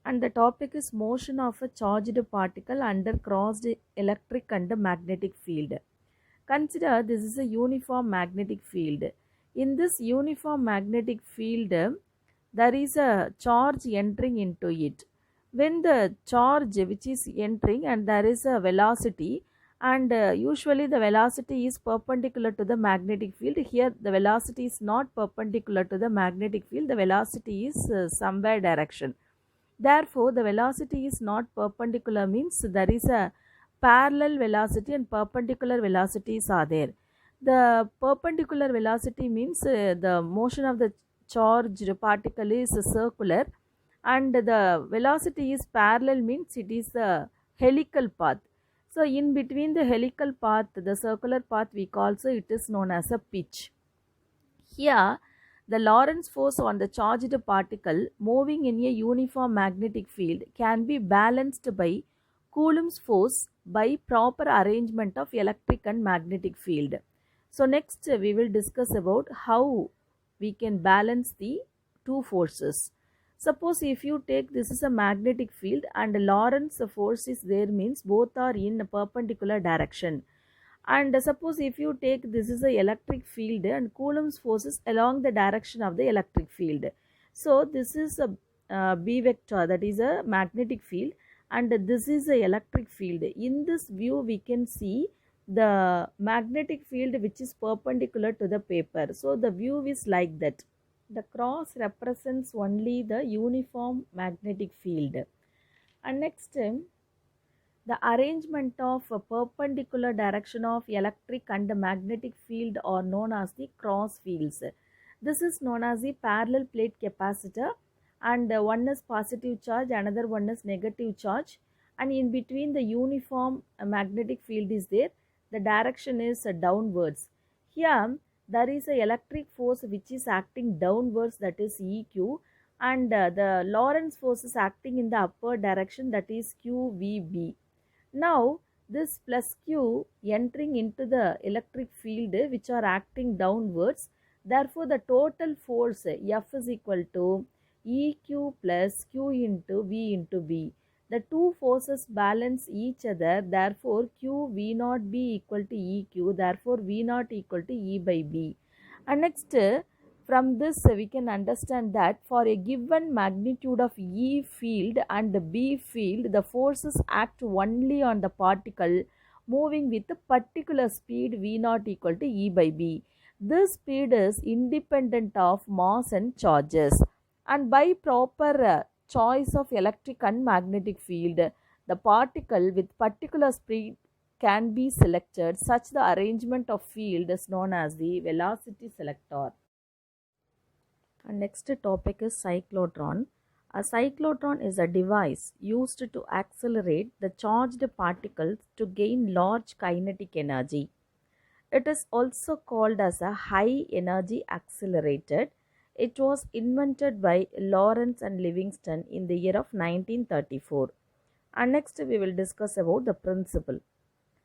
and the topic is motion of a charged particle under crossed electric and magnetic field. Consider this is a uniform magnetic field. In this uniform magnetic field, there is a charge entering into it. When the charge which is entering and there is a velocity, and usually the velocity is perpendicular to the magnetic field. Here the velocity is not perpendicular to the magnetic field, the velocity is somewhere direction. Therefore, the velocity is not perpendicular means there is a parallel velocity and perpendicular velocities are there. The perpendicular velocity means the motion of the charged particle is circular, and the velocity is parallel means it is a helical path. So, in between the helical path, the circular path we call, so it is known as a pitch. Here, the Lorentz force on the charged particle moving in a uniform magnetic field can be balanced by Coulomb's force by proper arrangement of electric and magnetic field. So next we will discuss about how we can balance the two forces. Suppose if you take this is a magnetic field and Lorentz force is there means both are in a perpendicular direction. And suppose if you take this is a electric field and Coulomb's forces along the direction of the electric field. So this is a B vector, that is a magnetic field, and this is a electric field. In this view we can see the magnetic field which is perpendicular to the paper. So the view is like that. The cross represents only the uniform magnetic field. And next, the arrangement of a perpendicular direction of electric and magnetic field are known as the cross fields. This is known as the parallel plate capacitor, and one is positive charge, another one is negative charge, and in between the uniform magnetic field is there. The direction is downwards. Here there is a electric force which is acting downwards, that is EQ, and the Lorentz force is acting in the upward direction, that is QVB. Now this plus Q entering into the electric field which are acting downwards, therefore the total force F is equal to EQ plus Q into V into B. The two forces balance each other, therefore Q V naught B equal to EQ, therefore V naught equal to E by B. And next, from this we can understand that for a given magnitude of E field and B field, the forces act only on the particle moving with a particular speed V naught equal to E by B. This speed is independent of mass and charges. And by proper choice of electric and magnetic field, the particle with particular speed can be selected. Such the arrangement of field is known as the velocity selector. And next topic is cyclotron. A cyclotron is a device used to accelerate the charged particles to gain large kinetic energy. It is also called as a high energy accelerator. It was invented by Lorentz and Livingston in the year of 1934. And next we will discuss about the principle.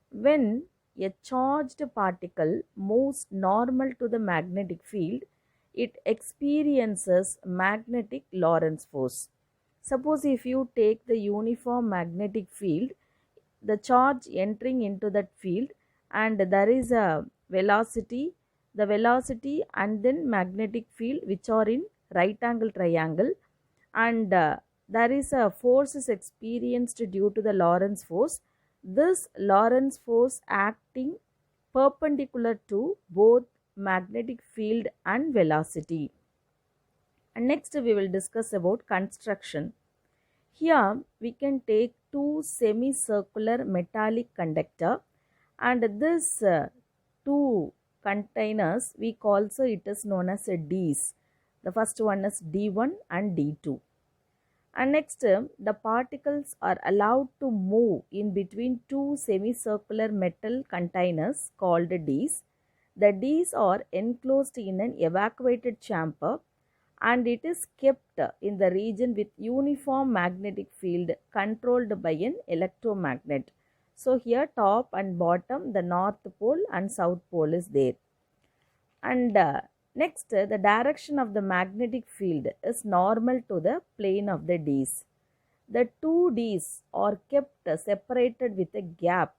When a charged particle moves normal to the magnetic field, it experiences magnetic Lorentz force. Suppose if you take the uniform magnetic field, the charge entering into that field, and there is a velocity, the velocity and then magnetic field which are in right angle triangle, and there is a force is experienced due to the Lorentz force. This Lorentz force acting perpendicular to both magnetic field and velocity. And next we will discuss about construction. Here we can take two semicircular metallic conductor, and this two containers we call, so it is known as a Ds. The first one is D1 and D2. And next, the particles are allowed to move in between two semicircular metal containers called Ds. The Ds are enclosed in an evacuated chamber, and it is kept in the region with uniform magnetic field controlled by an electromagnet. So here top and bottom, the north pole and south pole is there. And next, the direction of the magnetic field is normal to the plane of the Ds. The two Ds are kept separated with a gap,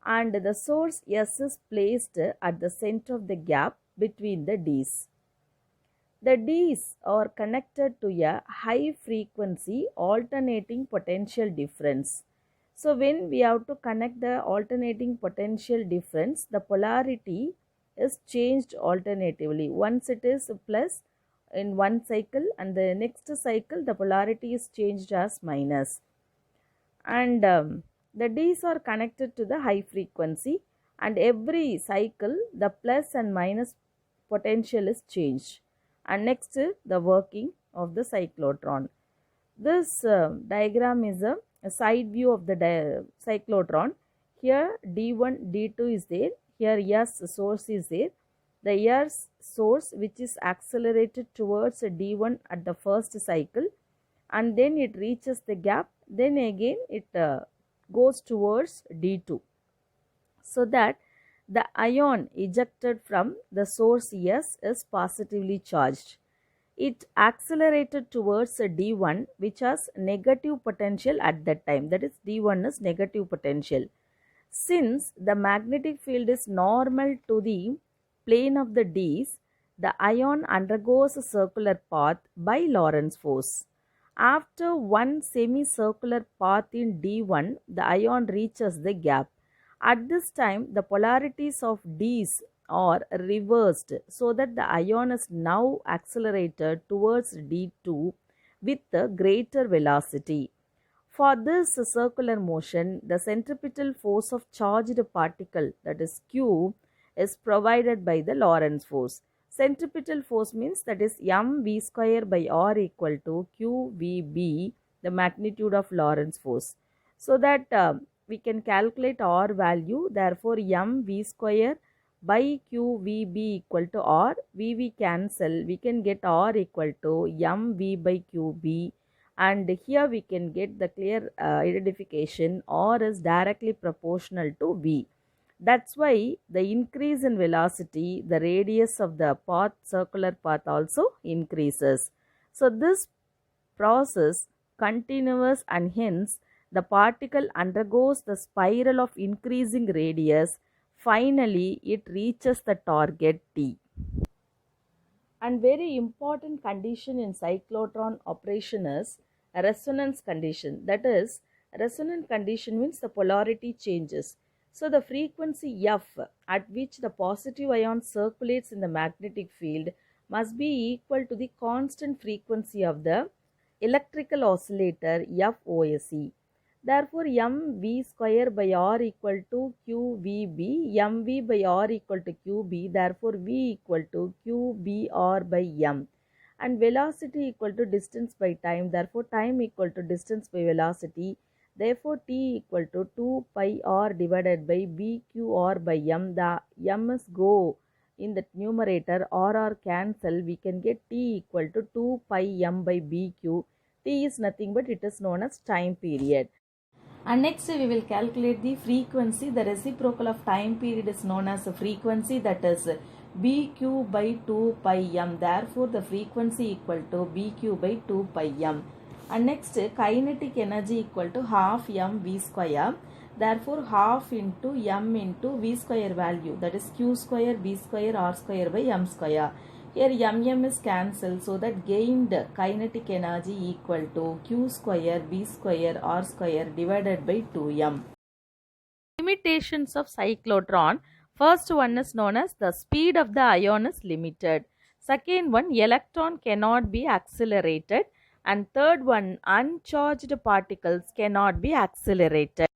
and the source S is placed at the center of the gap between the Ds. The Ds are connected to a high frequency alternating potential difference. So when we have to connect the alternating potential difference, the polarity is changed alternatively. Once it is plus in one cycle, and the next cycle the polarity is changed as minus. And the Ds are connected to the high frequency, and every cycle the plus and minus potential is changed. And next the working of the cyclotron. This diagram is a side view of the cyclotron. Here D1, D2 is there. Here S source is there. The S source which is accelerated towards D1 at the first cycle, and then it reaches the gap. Then again it goes towards D2, so that the ion ejected from the source S is positively charged. It accelerated towards a D1 which has negative potential at that time, that is D1 is negative potential. Since the magnetic field is normal to the plane of the Ds, the ion undergoes a circular path by Lorentz force. After one semicircular path in D1, the ion reaches the gap. At this time, the polarities of Ds are reversed, so that the ion is now accelerated towards D2 with a greater velocity. For this circular motion, the centripetal force of charged particle, that is Q, is provided by the Lorentz force. Centripetal force means that is mv square by r equal to qvb, the magnitude of Lorentz force. So that we can calculate r value. Therefore, mv square by qvb equal to r. Vv cancel. We can get r equal to mv by qb. And here we can get the clear identification. R is directly proportional to V. That's why the increase in velocity, the radius of the path, circular path also increases. So this process continuous, and hence the particle undergoes the spiral of increasing radius. Finally, it reaches the target T. And very important condition in cyclotron operation is a resonance condition. That is, resonant condition means the polarity changes. So the frequency F at which the positive ion circulates in the magnetic field must be equal to the constant frequency of the electrical oscillator FOSE. Therefore, mv square by r equal to qvb, mv by r equal to qb, therefore v equal to qbr by m. And velocity equal to distance by time, therefore time equal to distance by velocity. Therefore, T equal to 2 pi r divided by bqr by m. The m is go in the numerator, r cancel. We can get T equal to 2 pi m by bq. T is nothing but it is known as time period. And next we will calculate the frequency. The reciprocal of time period is known as the frequency, that is bq by 2 pi m. Therefore, the frequency equal to bq by 2 pi m. And next, kinetic energy equal to half mv square. Therefore, half into m into v square value, that is q square b square r square by m square. Here m is cancelled, so that gained kinetic energy equal to q square b square r square divided by 2m. Limitations of cyclotron. First one is known as the speed of the ion is limited. Second one, electron cannot be accelerated. And third one, uncharged particles cannot be accelerated.